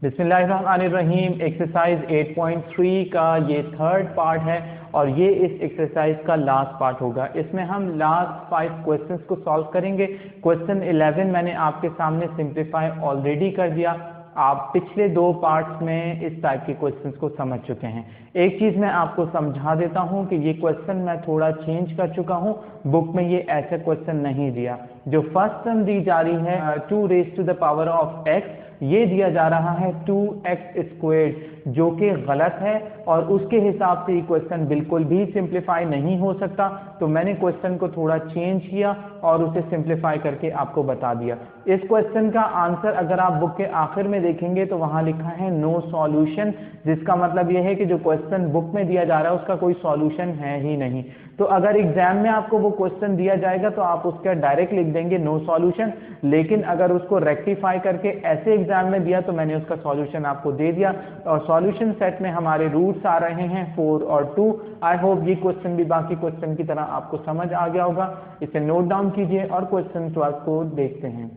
बिस्मिल्लाहिर्रहमानिर्रहीम। एक्सरसाइज 8.3 का ये थर्ड पार्ट है और ये इस एक्सरसाइज का लास्ट पार्ट होगा। इसमें हम लास्ट 5 क्वेश्चंस को सॉल्व करेंगे। क्वेश्चन 11 मैंने आपके सामने सिंप्लीफाई ऑलरेडी कर दिया। आप पिछले 2 पार्ट्स में इस टाइप के क्वेश्चंस को समझ चुके हैं। एक चीज़ मैं आपको समझा देता हूं कि ये क्वेश्चन मैं थोड़ा चेंज कर चुका हूं। बुक में ये ऐसा क्वेश्चन नहीं दिया। जो फर्स्ट टर्म दी जा रही है 2 raise to the power of x, ये दिया जा रहा है 2x स्क्वायर्ड, जो कि गलत है और उसके हिसाब से ये क्वेश्चन बिल्कुल भी सिंप्लीफाई नहीं हो सकता। तो मैंने क्वेश्चन को थोड़ा चेंज किया और उसे सिंप्लीफाई करके आपको बता दिया। इस क्वेश्चन का आंसर अगर आप बुक के आखिर में देखेंगे तो वहां लिखा है नो सॉल्यूशन, जिसका मतलब यह है कि जो क्वेश्चन बुक में दिया जा रहा है उसका कोई सॉल्यूशन है ही नहीं। तो अगर एग्जाम में आपको वो क्वेश्चन दिया जाएगा तो आप उसका डायरेक्ट लिख देंगे नो सॉल्यूशन, लेकिन अगर उसको रेक्टिफाई करके ऐसे एग्जाम में दिया तो मैंने उसका सॉल्यूशन आपको दे दिया। और सॉल्यूशन सेट में हमारे रूट्स आ रहे हैं 4 और 2। आई होप ये क्वेश्चन भी बाकी क्वेश्चन की तरह आपको समझ आ गया होगा। इसे नोट डाउन कीजिए और क्वेश्चन 12 को देखते हैं।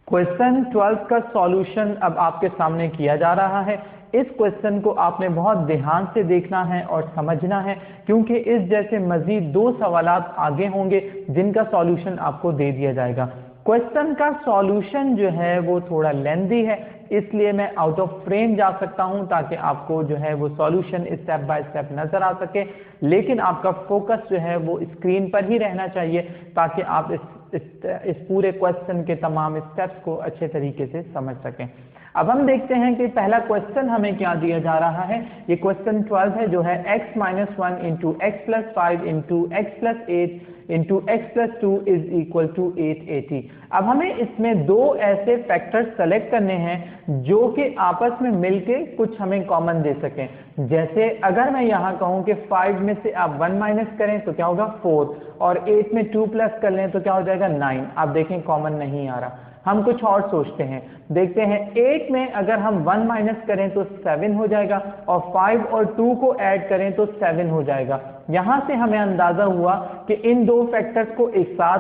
क्वेश्चन 12 का सॉल्यूशन अब आपके सामने किया जा रहा है। इस क्वेश्चन को आपने बहुत ध्यान से देखना है और समझना है, क्योंकि इस जैसे मजीद 2 सवालात आगे होंगे जिनका सॉल्यूशन आपको दे दिया जाएगा। क्वेश्चन का सॉल्यूशन जो है वो थोड़ा लेंथी है, इसलिए मैं आउट ऑफ फ्रेम जा सकता हूं ताकि आपको जो है वो सॉल्यूशन स्टेप बाय स्टेप नजर आ सके। लेकिन आपका फोकस जो है वो स्क्रीन पर ही रहना चाहिए ताकि आप इस पूरे क्वेश्चन के तमाम स्टेप्स को अच्छे तरीके से समझ सकें। अब हम देखते हैं कि पहला क्वेश्चन हमें क्या दिया जा रहा है। ये क्वेश्चन 12 है, जो है x - 1 into X plus 5 into X plus 8 into X plus 2 is equal to 880। अब हमें इसमें 2 ऐसे फैक्टर्स सेलेक्ट करने हैं जो कि आपस में मिलके कुछ हमें कॉमन दे सकें। जैसे अगर मैं यहाँ कहूँ कि 5 में से आप 1 माइनस करें तो क्या होगा 4, और 8 में 2 प्लस कर लें तो क्या हो जाएगा 9। आप देखें कॉमन नहीं आ रहा। हम कुछ और सोचते हैं, देखते हैं 8 में अगर हम 1 माइनस करें तो 7 हो जाएगा और 5 और 2 को ऐड करें तो 7 हो जाएगा। यहां से हमें अंदाजा हुआ कि इन 2 फैक्टर्स को एक साथ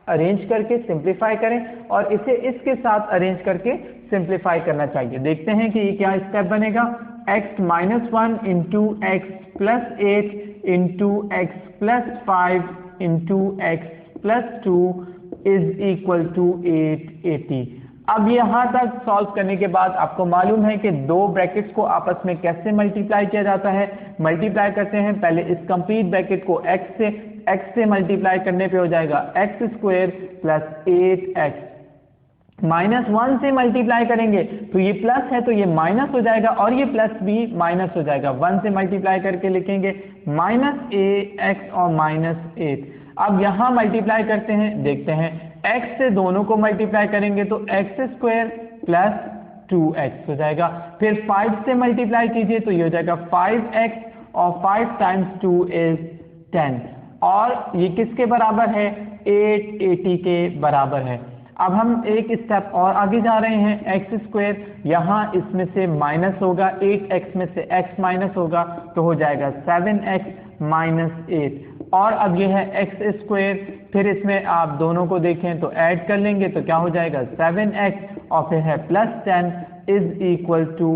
अरेंज करके सिंप्लीफाई करें और इसे इसके साथ अरेंज करके सिंप्लीफाई करना चाहिए। देखते हैं कि ये क्या स्टेप बनेगा। x - 1 into X plus 8 into X plus 5 into X plus 2 is equal to 880। अब यहां तक सॉल्व करने के बाद आपको मालूम है कि 2 ब्रैकेट्स को आपस में कैसे मल्टीप्लाई किया जाता है। मल्टीप्लाई करते हैं पहले इस कंप्लीट ब्रैकेट को x से मल्टीप्लाई करने पे हो जाएगा एक्स स्क्वायर प्लस 8x। -1 से मल्टीप्लाई करेंगे तो ये प्लस है तो ये माइनस हो जाएगा और ये प्लस भी माइनस हो जाएगा। 1 से मल्टीप्लाई करके लिखेंगे -ax और -8। अब यहां मल्टीप्लाई करते हैं, देखते हैं x से दोनों को मल्टीप्लाई करेंगे तो एक्स स्क्वायर प्लस 2x हो जाएगा। फिर 5 से मल्टीप्लाई कीजिए तो ये हो जाएगा 5x और 5 टाइम्स 2 इज 10, और ये किसके बराबर है 880 के बराबर है। अब हम एक स्टेप और आगे जा रहे हैं। एक्स स्क्वायर यहाँ इसमें से माइनस होगा, 8x में से x माइनस होगा तो हो जाएगा 7x माइनस 8, और अब ये है एक्स स्क्वायर। फिर इसमें आप दोनों को देखें तो ऐड कर लेंगे तो क्या हो जाएगा 7x और फिर है प्लस 10 इज इक्वल टू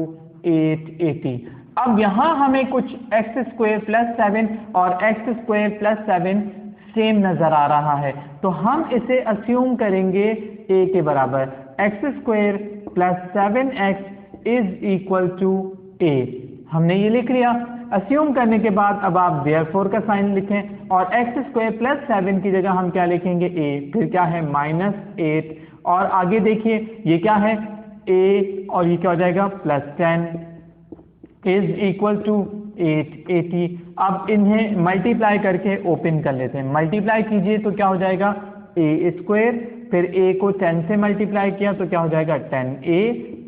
880। अब यहाँ हमें कुछ एक्स स्क्वायर प्लस 7 और एक्स स्क्वायर प्लस 7 सेम नजर आ रहा है, तो हम इसे अस्यूम करेंगे a के बराबर। X square plus 7x is equal to a, हमने ये लिख लिया। अस्यूम करने के बाद अब आप देयरफॉर का साइन लिखें और एक्स स्क्वायर प्लस 7 की जगह हम क्या लिखेंगे a, फिर क्या है -8, और आगे देखिए ये क्या है a और ये क्या हो जाएगा प्लस 10 इज इक्वल टू 880। अब इन्हें मल्टीप्लाई करके ओपन कर लेते हैं। मल्टीप्लाई कीजिए तो क्या हो जाएगा a स्क्वायर, फिर a को 10 से मल्टीप्लाई किया तो क्या हो जाएगा 10a,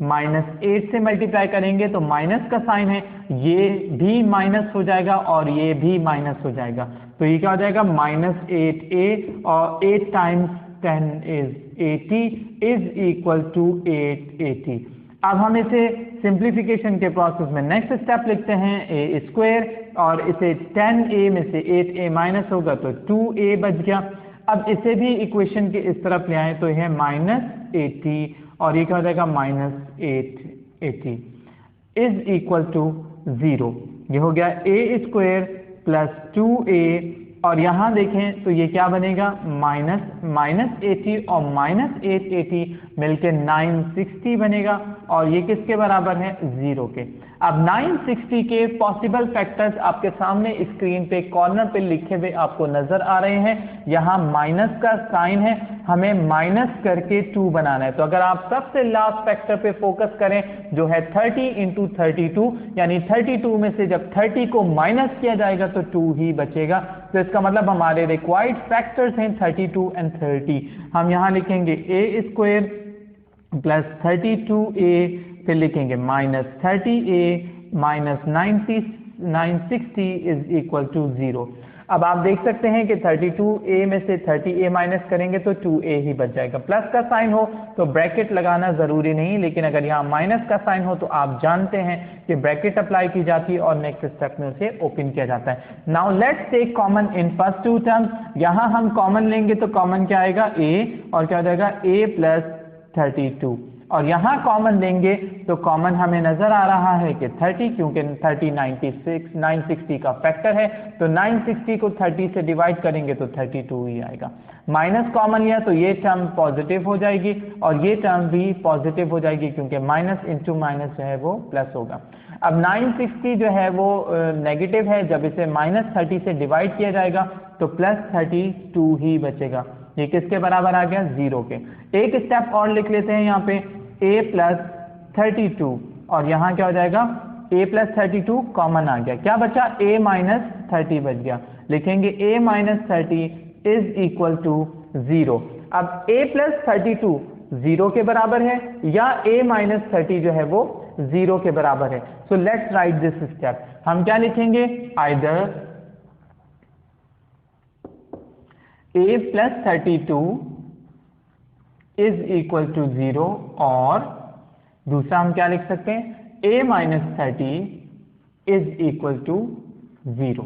-8 से मल्टीप्लाई करेंगे तो माइनस का साइन है, ये भी माइनस हो जाएगा और ये भी माइनस हो जाएगा, तो ये क्या हो जाएगा -8a और 8 times 10 is 80 is equal to 880। अब हम इसे सिंप्लीफिकेशन के प्रोसेस में नेक्स्ट स्टेप लिखते हैं a स्क्वायर, और इसे 10a में से 8a माइनस होगा तो 2a बच गया। अब इसे भी इक्वेशन के इस तरफ ले आए तो यह -80 और ये क्या हो जाएगा -8 80 इज इक्वल टू 0। ये हो गया ए स्क्वायर प्लस 2a, और यहाँ देखें तो ये क्या बनेगा, -80 और -880 मिलके 960 बनेगा, और ये किसके बराबर है, 0 के। अब 960 के पॉसिबल फैक्टर्स आपके सामने स्क्रीन पे कॉर्नर पे लिखे हुए आपको नजर आ रहे हैं। यहाँ माइनस का साइन है, हमें माइनस करके 2 बनाना है। तो अगर आप सबसे लास्ट फैक्टर पे फोकस करें जो है 30 × 32, यानी 32 में से जब 30 को माइनस किया जाएगा तो 2 ही बचेगा। तो इसका मतलब हमारे रिक्वायर्ड फैक्टर्स हैं 32 और 30। हम यहाँ लिखेंगे ए स्क्वायर प्लस 32a, फिर लिखेंगे -30a minus 960 is equal to 0। अब आप देख सकते हैं कि 32a में से 30a माइनस करेंगे तो 2a ही बच जाएगा। प्लस का साइन हो तो ब्रैकेट लगाना जरूरी नहीं, लेकिन अगर यहाँ माइनस का साइन हो तो आप जानते हैं कि ब्रैकेट अप्लाई की जाती है और नेक्स्ट स्टेप में उसे ओपन किया जाता है। Now let's take common in first two terms. यहाँ हम कॉमन लेंगे तो कॉमन क्या आएगा, a, और क्या हो जाएगा a प्लस 32, और यहाँ कॉमन लेंगे तो कॉमन हमें नजर आ रहा है कि 30, क्योंकि 30 960 का फैक्टर है, तो 960 को 30 से डिवाइड करेंगे तो 32 ही आएगा। माइनस कॉमन लिया तो ये टर्म पॉजिटिव हो जाएगी और ये टर्म भी पॉजिटिव हो जाएगी, क्योंकि माइनस इंटू माइनस जो है वो प्लस होगा। अब 960 जो है वो नेगेटिव है, जब इसे -30 से डिवाइड किया जाएगा तो +32 ही बचेगा। ये किसके बराबर आ गया, 0 के। एक स्टेप और लिख लेते हैं यहाँ पे, a प्लस 32, और यहाँ क्या हो जाएगा, a प्लस 32 कॉमन आ गया, क्या बचा, a माइनस 30 बच गया। लिखेंगे a minus 30 is equal to 0। अब a प्लस 32 0 के बराबर है या a माइनस 30 जो है वो 0 के बराबर है। So let's write this step. हम क्या लिखेंगे, either a plus 32 is equal to 0, और दूसरा हम क्या लिख सकते हैं, a minus 30 is equal to 0।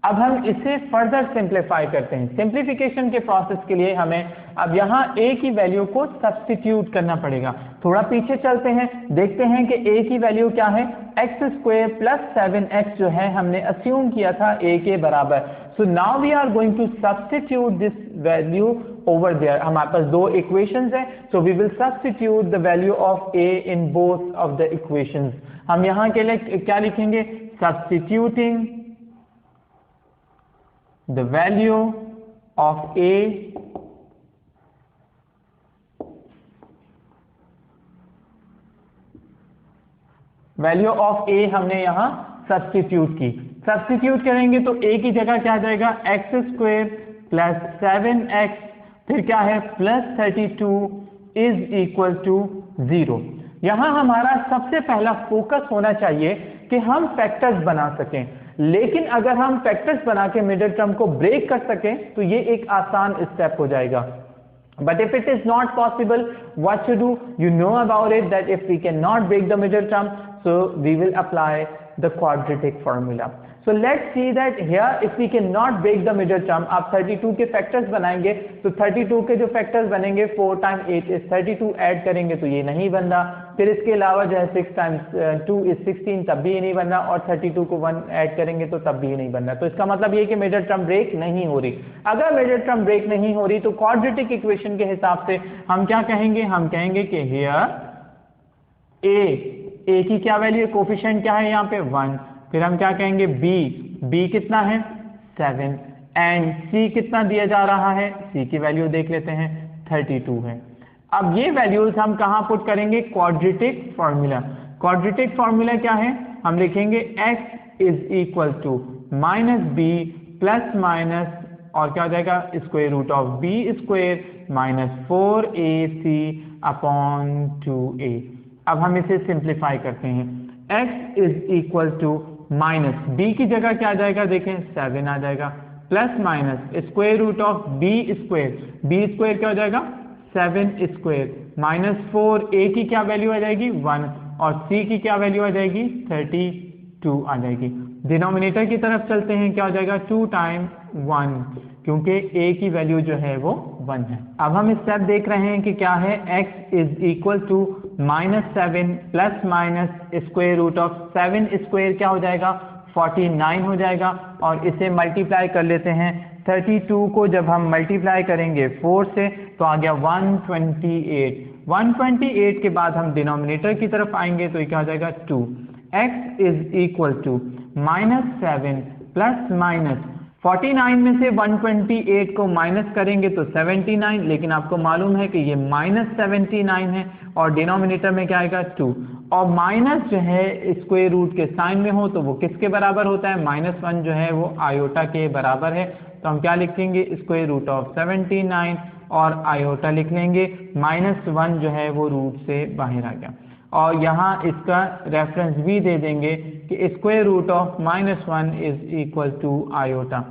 अब हम इसे फर्दर सिंप्लीफाई करते हैं। सिंप्लीफिकेशन के प्रोसेस के लिए हमें अब यहाँ a की वैल्यू को सब्स्टिट्यूट करना पड़ेगा। थोड़ा पीछे चलते हैं, देखते हैं कि a की वैल्यू क्या है, x स्क्वायर प्लस 7x जो है हमने अस्यूम किया था a के बराबर। So now we are going to substitute this value over there. हमारे पास दो इक्वेशंस हैं, so we will substitute the value of a in both of the equations. हम यहाँ के लिए क्या लिखेंगे, substituting the value of a हमने यहां सब्स्टिट्यूट की। सब्स्टिट्यूट करेंगे तो a की जगह क्या आ जाएगा, एक्स स्क्वायर प्लस 7x, फिर क्या है प्लस 32 इज इक्वल टू 0। यहां हमारा सबसे पहला फोकस होना चाहिए कि हम फैक्टर्स बना सकें, लेकिन अगर हम फैक्टर्स बना के मिडिल टर्म को ब्रेक कर सकें तो ये एक आसान स्टेप हो जाएगा। But if it is not possible, what to do? You know about it that if we cannot break the middle term, so we will apply the quadratic formula. So let's see that here if we cannot break the middle term, आप 32 के factors बनाएंगे तो 32 के जो factors बनेंगे 4 time 8 is 32 add करेंगे तो ये नहीं बन रहा। फिर इसके अलावा जो है 6 टाइम्स 2 is 16, तब भी ये नहीं बन रहा, और 32 को 1 ऐड करेंगे तो तब भी ये नहीं बन रहा। तो इसका मतलब ये कि मिडिल टर्म ब्रेक नहीं हो रही। अगर मिडिल टर्म ब्रेक नहीं हो रही तो क्वाड्रेटिक इक्वेशन के हिसाब से हम क्या कहेंगे, हम कहेंगे कि हियर a की क्या वैल्यू है, कोफिशिएंट क्या है यहाँ पे 1। फिर हम क्या कहेंगे b कितना है 7, एंड c कितना दिया जा रहा है, c की वैल्यू देख लेते हैं 32 है। अब ये वैल्यूज हम कहाँ पुट करेंगे, क्वाड्रेटिक फॉर्मूला। क्वाड्रेटिक फॉर्मूला क्या है, हम लिखेंगे x is equal to minus b plus minus, और क्या हो जाएगा, square root of b square minus 4ac upon 2a। अब हम इसे सिंप्लीफाई करते हैं, x is equal to minus b की जगह क्या आ जाएगा, देखें 7 आ जाएगा, plus minus square root of b square क्या हो जाएगा 7 स्क्वायर माइनस 4a की क्या वैल्यू आ जाएगी 1, और c की क्या वैल्यू आ जाएगी 32 आ जाएगी। डिनोमिनेटर की तरफ चलते हैं, क्या हो जाएगा 2 टाइम 1, क्योंकि a की वैल्यू जो है वो 1 है। अब हम स्टेप देख रहे हैं कि क्या है, x is equal to -7 plus minus square root of 7 square क्या हो जाएगा 49 हो जाएगा। और इसे मल्टीप्लाई कर लेते हैं 32 को जब हम मल्टीप्लाई करेंगे 4 से तो आ गया 128। 128 के बाद हम डिनोमिनेटर की तरफ आएंगे तो ये क्या हो जाएगा 2। x is equal to -7 plus minus 49 में से 128 को माइनस करेंगे तो 79, लेकिन आपको मालूम है कि ये -79 है और डिनोमिनेटर में क्या आएगा 2। और माइनस जो है स्क्वायर रूट के साइन में हो तो वो किसके बराबर होता है, -1 जो है वो आयोटा के बराबर है। तो हम क्या लिखेंगे स्क्वायर रूट ऑफ 79 और आयोटा लिख लेंगे, -1 जो है वो रूट से बाहर आ गया। और यहाँ इसका रेफरेंस भी दे देंगे कि square root of -1 is equal to iota.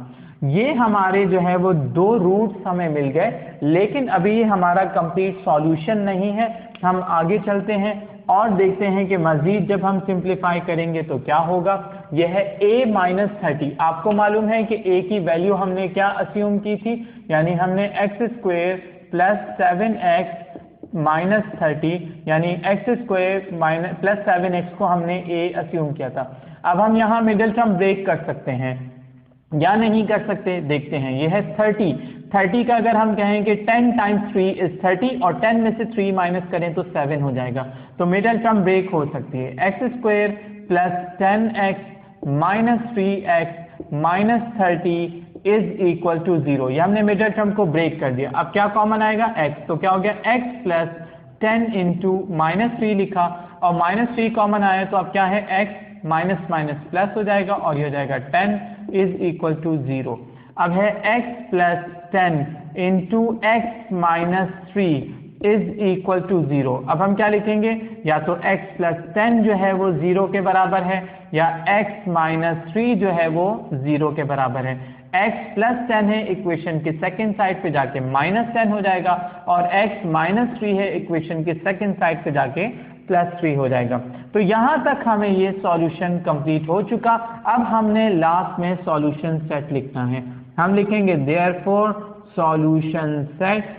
ये हमारे जो है वो 2 रूट्स हमें मिल गए, लेकिन अभी ये हमारा कंप्लीट सॉल्यूशन नहीं है। हम आगे चलते हैं और देखते हैं कि मजीद जब हम सिंप्लीफाई करेंगे तो क्या होगा। यह है a-30। आपको मालूम है कि a की वैल्यू हमने क्या अस्यूम की थी, यानी हमने x² प्लस 7x -30 यानी x² प्लस 7x को हमने a अस्यूम किया था। अब हम यहाँ मिडिल टर्म ब्रेक कर सकते हैं या नहीं कर सकते, देखते हैं। यह है 30 का अगर हम कहें कि 10 टाइम्स 3 इज 30 और 10 में से 3 माइनस करें तो 7 हो जाएगा, तो मिडिल टर्म ब्रेक हो सकती है। x² plus 10x minus 3x minus 30 is equal to 0। ये हमने मिडिल टर्म को ब्रेक कर दिया। अब क्या कॉमन आएगा x, तो क्या हो गया x प्लस 10 इंटू -3 लिखा और -3 कॉमन आया तो अब क्या है x माइनस माइनस प्लस हो जाएगा और ये हो जाएगा 10 इज इक्वल टू 0। अब है x plus 10 into x minus 3 is equal to 0। अब हम क्या लिखेंगे, या तो x प्लस 10 जो है वो 0 के बराबर है या x माइनस 3 जो है वो 0 के बराबर है। x प्लस 10 है, इक्वेशन की सेकंड साइड पे जाके -10 हो जाएगा और x माइनस 3 है, इक्वेशन की सेकंड साइड पे जाके +3 हो जाएगा। तो यहां तक हमें ये सॉल्यूशन कंप्लीट हो चुका। अब हमने लास्ट में सॉल्यूशन सेट लिखना है। हम लिखेंगे देयरफॉर सॉल्यूशन सेट,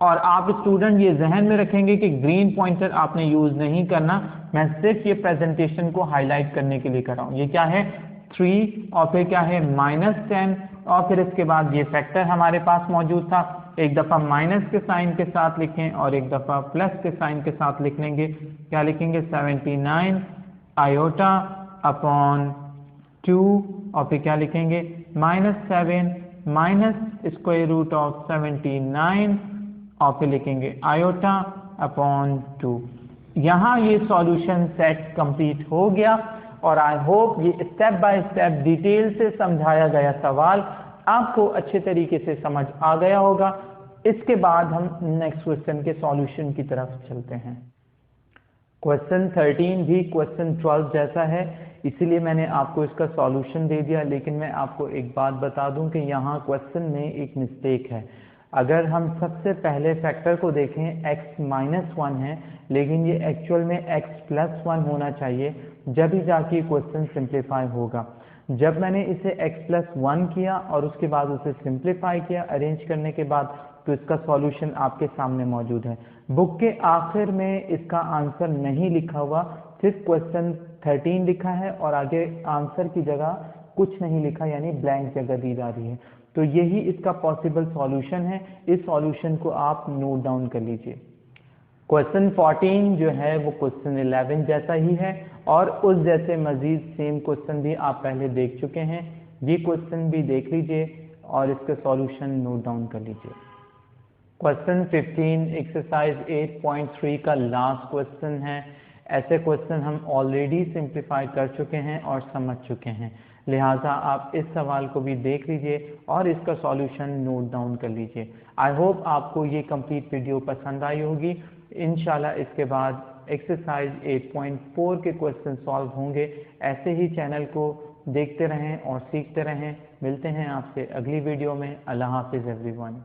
और आप स्टूडेंट ये जहन में रखेंगे कि ग्रीन पॉइंटर आपने यूज नहीं करना, मैं सिर्फ ये प्रेजेंटेशन को हाईलाइट करने के लिए कर रहा हूं। ये क्या है 3 और फिर क्या है -10 और फिर इसके बाद ये फैक्टर हमारे पास मौजूद था। एक दफा माइनस के साइन के साथ लिखें और एक दफा प्लस के साइन के साथ लिख लेंगे। क्या लिखेंगे 79 आयोटा अपॉन 2 और फिर क्या लिखेंगे -7 माइनस स्क्वायर रूट ऑफ 79 और फिर लिखेंगे आयोटा अपॉन 2। यहाँ ये सॉल्यूशन सेट कंप्लीट हो गया और आई होप ये स्टेप बाय स्टेप डिटेल से समझाया गया सवाल आपको अच्छे तरीके से समझ आ गया होगा। इसके बाद हम नेक्स्ट क्वेश्चन के सॉल्यूशन की तरफ चलते हैं। क्वेश्चन 13 भी क्वेश्चन 12 जैसा है, इसीलिए मैंने आपको इसका सॉल्यूशन दे दिया। लेकिन मैं आपको एक बात बता दूं कि यहाँ क्वेश्चन में एक मिस्टेक है। अगर हम सबसे पहले फैक्टर को देखें x -1 है, लेकिन ये एक्चुअल में x + 1 होना चाहिए, जब ही जाके क्वेश्चन सिंप्लीफाई होगा। जब मैंने इसे x + 1 किया और उसके बाद उसे सिंप्लीफाई किया अरेंज करने के बाद, तो इसका सॉल्यूशन आपके सामने मौजूद है। बुक के आखिर में इसका आंसर नहीं लिखा हुआ, सिर्फ क्वेश्चन 13 लिखा है और आगे आंसर की जगह कुछ नहीं लिखा, यानी ब्लैंक जगह दी जा रही है। तो यही इसका पॉसिबल सॉल्यूशन है। इस सॉल्यूशन को आप नोट डाउन कर लीजिए। क्वेश्चन 14 जो है वो क्वेश्चन 11 जैसा ही है और उस जैसे मजीद सेम क्वेश्चन भी आप पहले देख चुके हैं। ये क्वेश्चन भी देख लीजिए और इसके सॉल्यूशन नोट डाउन कर लीजिए। क्वेश्चन 15 एक्सरसाइज 8.3 का लास्ट क्वेश्चन है। ऐसे क्वेश्चन हम ऑलरेडी सिंप्लीफाई कर चुके हैं और समझ चुके हैं, लिहाजा आप इस सवाल को भी देख लीजिए और इसका सॉल्यूशन नोट डाउन कर लीजिए। आई होप आपको ये कंप्लीट वीडियो पसंद आई होगी। इंशाल्लाह इसके बाद एक्सरसाइज 8.4 के क्वेश्चन सॉल्व होंगे। ऐसे ही चैनल को देखते रहें और सीखते रहें। मिलते हैं आपसे अगली वीडियो में। अल्लाह हाफिज़ एवरीवन।